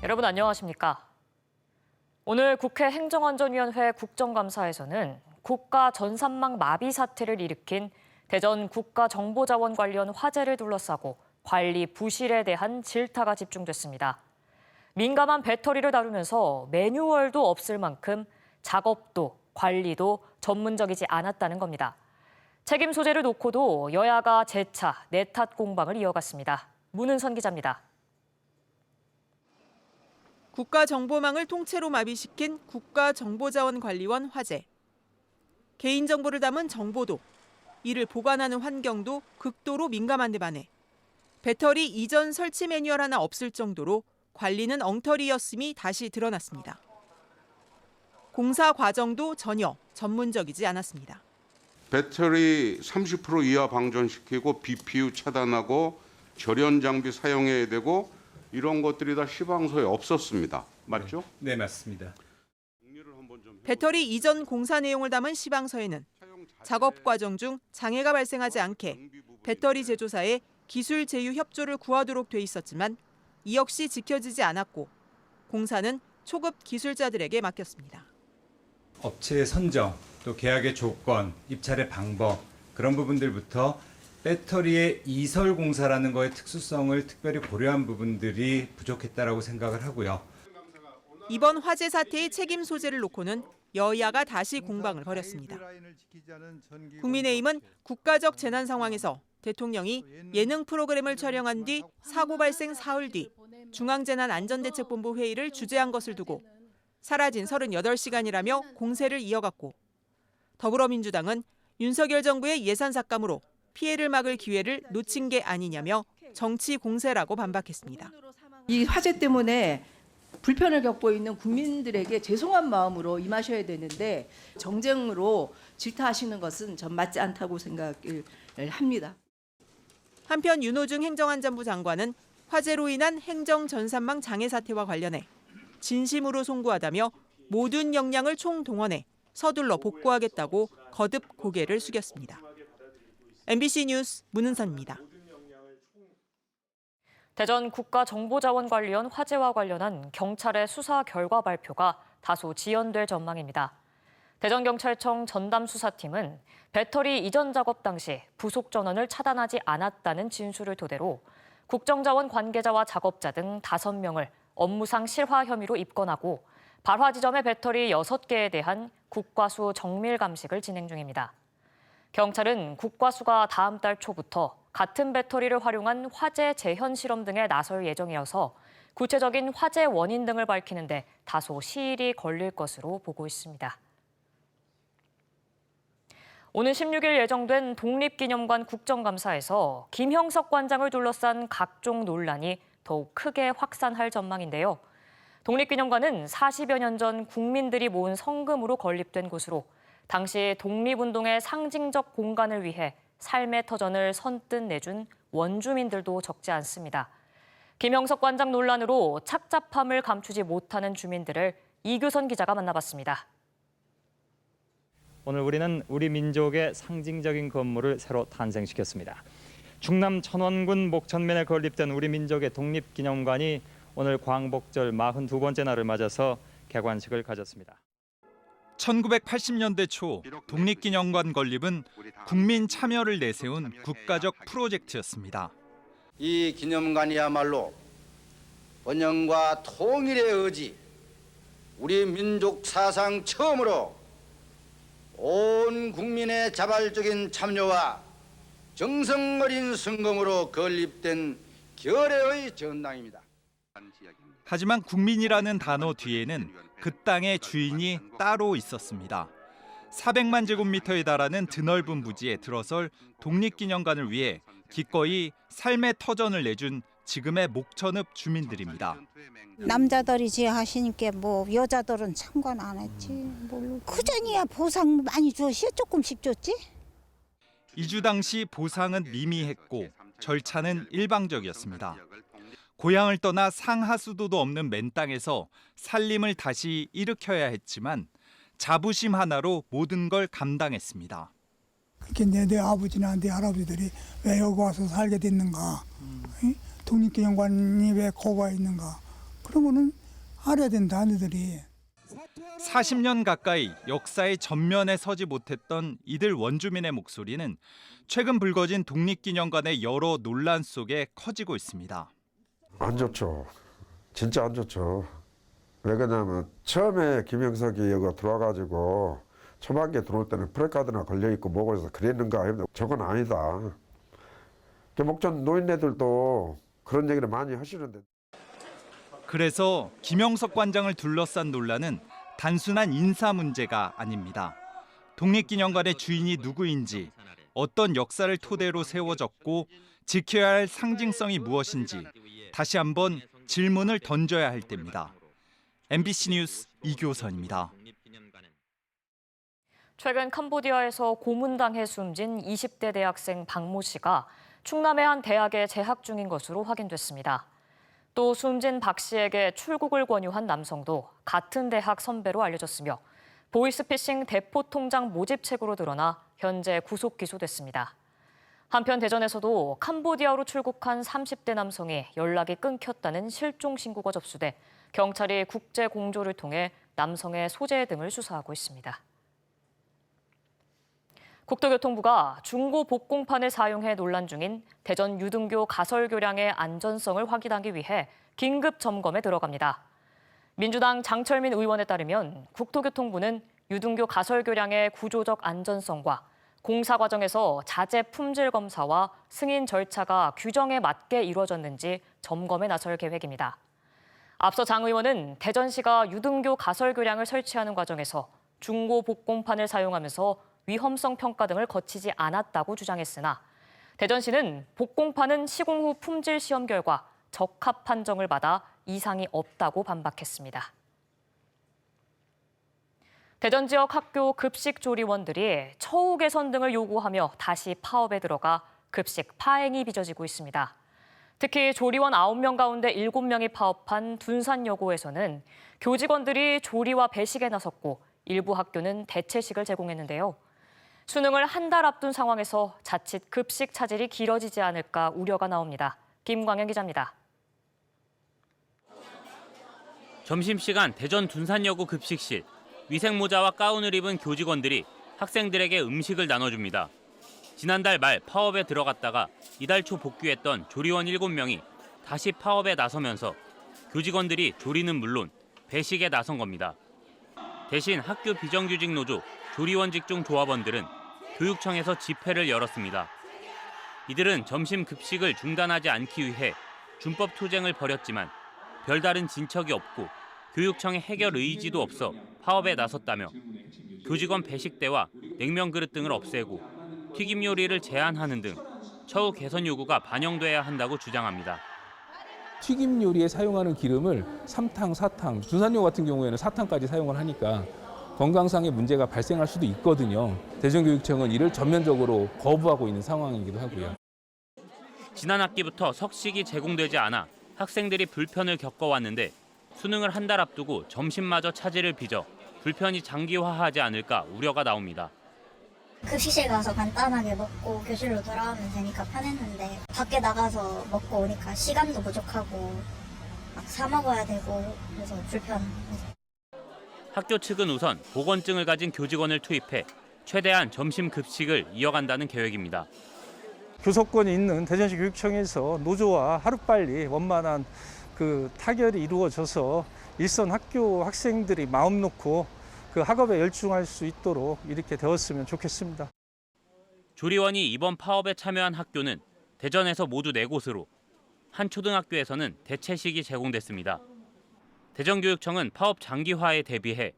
여러분 안녕하십니까? 오늘 국회 행정안전위원회 국정감사에서는 국가 전산망 마비 사태를 일으킨 대전 국가정보자원 관련 화재를 둘러싸고 관리 부실에 대한 질타가 집중됐습니다. 민감한 배터리를 다루면서 매뉴얼도 없을 만큼 작업도 관리도 전문적이지 않았다는 겁니다. 책임 소재를 놓고도 여야가 재차 내탓 공방을 이어갔습니다. 문은선 기자입니다. 국가정보망을 통째로 마비시킨 국가정보자원관리원 화재. 개인정보를 담은 정보도, 이를 보관하는 환경도 극도로 민감한 데 반해 배터리 이전 설치 매뉴얼 하나 없을 정도로 관리는 엉터리였음이 다시 드러났습니다. 공사 과정도 전혀 전문적이지 않았습니다. 배터리 30% 이하 방전시키고 BPU 차단하고 절연 장비 사용해야 되고 이런 것들이 다 시방서에 없었습니다. 맞죠? 네, 맞습니다. 배터리 이전 공사 내용을 담은 시방서에는 작업 과정 중 장애가 발생하지 않게 배터리 제조사에 기술 제휴 협조를 구하도록 돼 있었지만 이 역시 지켜지지 않았고 공사는 초급 기술자들에게 맡겼습니다. 업체의 선정, 또 계약의 조건, 입찰의 방법 그런 부분들부터 배터리의 이설 공사라는 거의 특수성을 특별히 고려한 부분들이 부족했다라고 생각을 하고요. 이번 화재 사태의 책임 소재를 놓고는 여야가 다시 공방을 벌였습니다. 국민의힘은 국가적 재난 상황에서 대통령이 예능 프로그램을 촬영한 뒤 사고 발생 사흘 뒤 중앙재난안전대책본부 회의를 주재한 것을 두고 사라진 38시간이라며 공세를 이어갔고 더불어민주당은 윤석열 정부의 예산 삭감으로 피해를 막을 기회를 놓친 게 아니냐며 정치 공세라고 반박했습니다. 이 화재 때문에 불편을 겪고 있는 국민들에게 죄송한 마음으로 임하셔야 되는데 정쟁으로 질타하시는 것은 전 맞지 않다고 생각을 합니다. 한편 윤호중 행정안전부 장관은 화재로 인한 행정 전산망 장애 사태와 관련해 진심으로 송구하다며 모든 역량을 총동원해 서둘러 복구하겠다고 거듭 고개를 숙였습니다. MBC 뉴스 문은선입니다. 대전 국가정보자원관리원 화재와 관련한 경찰의 수사 결과 발표가 다소 지연될 전망입니다. 대전경찰청 전담수사팀은 배터리 이전 작업 당시 부속 전원을 차단하지 않았다는 진술을 토대로 국정자원 관계자와 작업자 등 5명을 업무상 실화 혐의로 입건하고 발화 지점의 배터리 6개에 대한 국과수 정밀 감식을 진행 중입니다. 경찰은 국과수가 다음 달 초부터 같은 배터리를 활용한 화재 재현 실험 등에 나설 예정이어서 구체적인 화재 원인 등을 밝히는 데 다소 시일이 걸릴 것으로 보고 있습니다. 오늘 16일 예정된 독립기념관 국정감사에서 김형석 관장을 둘러싼 각종 논란이 더욱 크게 확산할 전망인데요. 독립기념관은 40여 년 전 국민들이 모은 성금으로 건립된 곳으로 당시 독립운동의 상징적 공간을 위해 삶의 터전을 선뜻 내준 원주민들도 적지 않습니다. 김형석 관장 논란으로 착잡함을 감추지 못하는 주민들을 이규선 기자가 만나봤습니다. 오늘 우리는 우리 민족의 상징적인 건물을 새로 탄생시켰습니다. 충남 천원군 목천면에 건립된 우리 민족의 독립기념관이 오늘 광복절 42번째 날을 맞아서 개관식을 가졌습니다. 1980년대 초 독립기념관 건립은 국민 참여를 내세운 국가적 프로젝트였습니다. 이 기념관이야말로 번영과 통일의 의지, 우리 민족 사상 처음으로 온 국민의 자발적인 참여와 정성 어린 성금으로 건립된 결의의 전당입니다. 하지만 국민이라는 단어 뒤에는 그 땅의 주인이 따로 있었습니다. 400만 제곱미터에 달하는 드넓은 부지에 들어설 독립기념관을 위해 기꺼이 삶의 터전을 내준 지금의 목천읍 주민들입니다. 남자들이 제하시니까 뭐 여자들은 참관 안 했지. 그전이야 보상 많이 줬지, 조금씩 줬지. 이주 당시 보상은 미미했고 절차는 일방적이었습니다. 고향을 떠나 상하수도도 없는 맨 땅에서 살림을 다시 일으켜야 했지만 자부심 하나로 모든 걸 감당했습니다. 그렇게 내 아버지나 내 할아버지들이 왜 여기 와서 살게 됐는가, 독립기념관이 왜 거기 와 있는가, 그러면은 알아야 된다, 아내들이. 40년 가까이 역사의 전면에 서지 못했던 이들 원주민의 목소리는 최근 불거진 독립기념관의 여러 논란 속에 커지고 있습니다. 안 좋죠. 진짜 안 좋죠. 왜 그러냐면 처음에 김영석이 여기 들어와가지고 초반기에 들어올 때는 프레카드나 걸려있고 뭐고 해서 그랬는가 하면 저건 아니다. 목전 노인네들도 그런 얘기를 많이 하시는데. 그래서 김영석 관장을 둘러싼 논란은 단순한 인사 문제가 아닙니다. 독립기념관의 주인이 누구인지, 어떤 역사를 토대로 세워졌고 지켜야 할 상징성이 무엇인지 다시 한번 질문을 던져야 할 때입니다. MBC 뉴스 이교선입니다. 최근 캄보디아에서 고문당해 숨진 20대 대학생 박모 씨가 충남의 한 대학에 재학 중인 것으로 확인됐습니다. 또 숨진 박 씨에게 출국을 권유한 남성도 같은 대학 선배로 알려졌으며 보이스피싱 대포 통장 모집책으로 드러나 현재 구속 기소됐습니다. 한편 대전에서도 캄보디아로 출국한 30대 남성이 연락이 끊겼다는 실종 신고가 접수돼 경찰이 국제 공조를 통해 남성의 소재 등을 수사하고 있습니다. 국토교통부가 중고 복공판을 사용해 논란 중인 대전 유등교 가설교량의 안전성을 확인하기 위해 긴급 점검에 들어갑니다. 민주당 장철민 의원에 따르면 국토교통부는 유등교 가설교량의 구조적 안전성과 공사 과정에서 자재 품질 검사와 승인 절차가 규정에 맞게 이루어졌는지 점검에 나설 계획입니다. 앞서 장 의원은 대전시가 유등교 가설교량을 설치하는 과정에서 중고 복공판을 사용하면서 위험성 평가 등을 거치지 않았다고 주장했으나 대전시는 복공판은 시공 후 품질 시험 결과 적합 판정을 받아 이상이 없다고 반박했습니다. 대전 지역 학교 급식 조리원들이 처우 개선 등을 요구하며 다시 파업에 들어가 급식 파행이 빚어지고 있습니다. 특히 조리원 9명 가운데 7명이 파업한 둔산여고에서는 교직원들이 조리와 배식에 나섰고 일부 학교는 대체식을 제공했는데요. 수능을 한 달 앞둔 상황에서 자칫 급식 차질이 길어지지 않을까 우려가 나옵니다. 김광현 기자입니다. 점심시간 대전 둔산여고 급식실. 위생모자와 가운을 입은 교직원들이 학생들에게 음식을 나눠줍니다. 지난달 말 파업에 들어갔다가 이달 초 복귀했던 조리원 7명이 다시 파업에 나서면서 교직원들이 조리는 물론 배식에 나선 겁니다. 대신 학교 비정규직 노조 조리원 직종 조합원들은 교육청에서 집회를 열었습니다. 이들은 점심 급식을 중단하지 않기 위해 준법 투쟁을 벌였지만 별다른 진척이 없고 교육청의 해결 의지도 없어 파업에 나섰다며 교직원 배식대와 냉면 그릇 등을 없애고 튀김 요리를 제한하는 등 처우 개선 요구가 반영돼야 한다고 주장합니다. 튀김 요리에 사용하는 기름을 3탕, 4탕, 둔산여고 같은 경우에는 4탕까지 사용을 하니까 건강상의 문제가 발생할 수도 있거든요. 대전교육청은 이를 전면적으로 거부하고 있는 상황이기도 하고요. 지난 학기부터 석식이 제공되지 않아 학생들이 불편을 겪어왔는데 수능을 한 달 앞두고 점심마저 차질을 빚어 불편이 장기화하지 않을까 우려가 나옵니다. 급식실 가서 간단하게 먹고 교실로 돌아오면 되니까 편했는데 밖에 나가서 먹고 오니까 시간도 부족하고 막 사 먹어야 되고 그래서 불편해서. 학교 측은 우선 보건증을 가진 교직원을 투입해 최대한 점심 급식을 이어간다는 계획입니다. 교섭권이 있는 대전시 교육청에서 노조와 하루빨리 원만한 타결이 이루어져서 일선 학교 학생들이 마음 놓고 그 학업에 열중할 수 있도록 이렇게 되었으면 좋겠습니다. 조리원이 이번 파업에 참여한 학교는 대전에서 모두 4곳으로 한 초등학교에서는 대체식이 제공됐습니다. 대전교육청은 파업 장기화에 대비해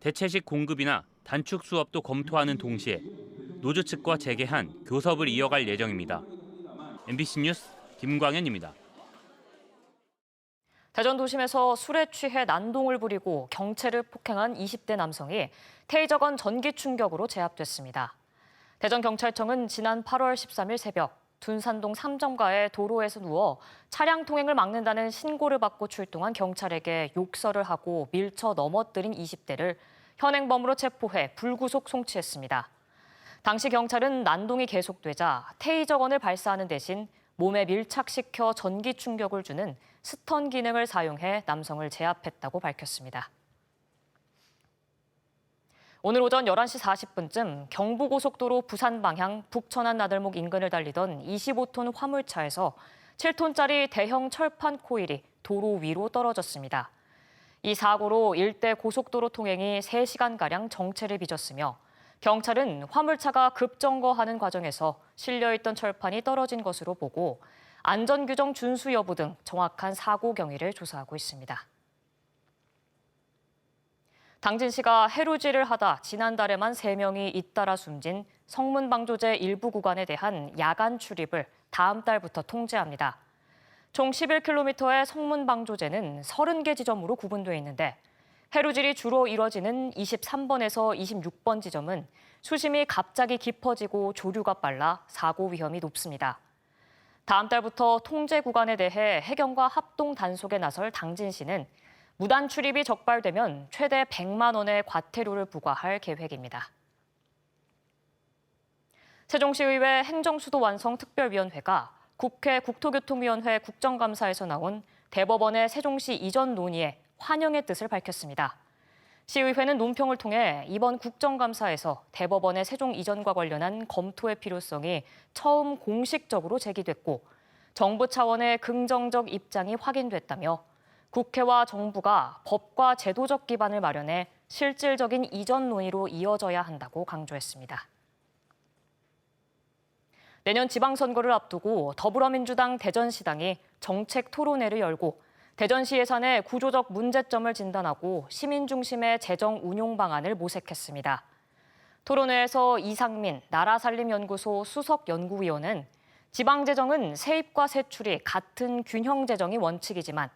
대체식 공급이나 단축 수업도 검토하는 동시에 노조 측과 재개한 교섭을 이어갈 예정입니다. MBC 뉴스 김광현입니다. 대전 도심에서 술에 취해 난동을 부리고 경찰을 폭행한 20대 남성이 테이저건 전기 충격으로 제압됐습니다. 대전경찰청은 지난 8월 13일 새벽 둔산동 삼정가의 도로에서 누워 차량 통행을 막는다는 신고를 받고 출동한 경찰에게 욕설을 하고 밀쳐 넘어뜨린 20대를 현행범으로 체포해 불구속 송치했습니다. 당시 경찰은 난동이 계속되자 테이저건을 발사하는 대신 몸에 밀착시켜 전기 충격을 주는 스턴 기능을 사용해 남성을 제압했다고 밝혔습니다. 오늘 오전 11시 40분쯤 경부고속도로 부산 방향 북천안 나들목 인근을 달리던 25톤 화물차에서 7톤짜리 대형 철판 코일이 도로 위로 떨어졌습니다. 이 사고로 일대 고속도로 통행이 3시간가량 정체를 빚었으며 경찰은 화물차가 급정거하는 과정에서 실려있던 철판이 떨어진 것으로 보고 안전규정 준수 여부 등 정확한 사고 경위를 조사하고 있습니다. 당진시가 해루질을 하다 지난달에만 3명이 잇따라 숨진 성문방조제 일부 구간에 대한 야간 출입을 다음 달부터 통제합니다. 총 11km의 성문방조제는 30개 지점으로 구분돼 있는데 해루질이 주로 이뤄지는 23번에서 26번 지점은 수심이 갑자기 깊어지고 조류가 빨라 사고 위험이 높습니다. 다음 달부터 통제 구간에 대해 해경과 합동 단속에 나설 당진시는 무단 출입이 적발되면 최대 100만 원의 과태료를 부과할 계획입니다. 세종시의회 행정수도 완성 특별위원회가 국회 국토교통위원회 국정감사에서 나온 대법원의 세종시 이전 논의에 환영의 뜻을 밝혔습니다. 시의회는 논평을 통해 이번 국정감사에서 대법원의 세종 이전과 관련한 검토의 필요성이 처음 공식적으로 제기됐고 정부 차원의 긍정적 입장이 확인됐다며 국회와 정부가 법과 제도적 기반을 마련해 실질적인 이전 논의로 이어져야 한다고 강조했습니다. 내년 지방선거를 앞두고 더불어민주당 대전시당이 정책 토론회를 열고 대전시 예산의 구조적 문제점을 진단하고 시민 중심의 재정 운용 방안을 모색했습니다. 토론회에서 이상민 나라살림연구소 수석연구위원은 지방재정은 세입과 세출이 같은 균형 재정이 원칙이지만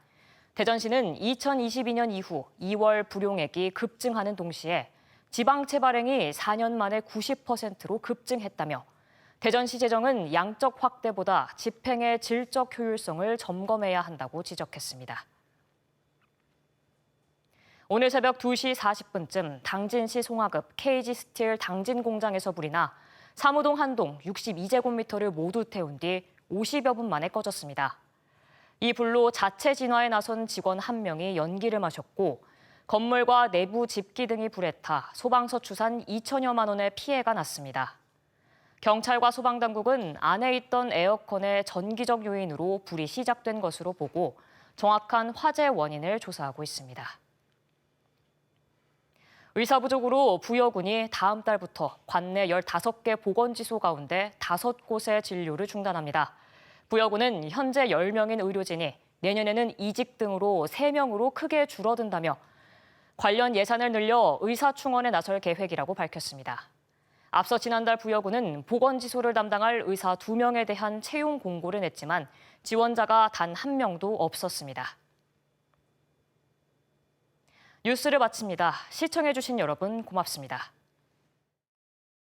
대전시는 2022년 이후 2월 불용액이 급증하는 동시에 지방채 발행이 4년 만에 90%로 급증했다며 대전시 재정은 양적 확대보다 집행의 질적 효율성을 점검해야 한다고 지적했습니다. 오늘 새벽 2시 40분쯤 당진시 송화급 KG스틸 당진 공장에서 불이 나 사무동 한동 62제곱미터를 모두 태운 뒤 50여 분 만에 꺼졌습니다. 이 불로 자체 진화에 나선 직원 1명이 연기를 마셨고 건물과 내부 집기 등이 불에 타 소방서 추산 2천여만 원의 피해가 났습니다. 경찰과 소방당국은 안에 있던 에어컨의 전기적 요인으로 불이 시작된 것으로 보고 정확한 화재 원인을 조사하고 있습니다. 의사 부족으로 부여군이 다음 달부터 관내 15개 보건지소 가운데 5곳의 진료를 중단합니다. 부여군은 현재 10명인 의료진이 내년에는 이직 등으로 3명으로 크게 줄어든다며 관련 예산을 늘려 의사충원에 나설 계획이라고 밝혔습니다. 앞서 지난달 부여군은 보건지소를 담당할 의사 2명에 대한 채용 공고를 냈지만 지원자가 단 1명도 없었습니다. 뉴스를 마칩니다. 시청해주신 여러분 고맙습니다.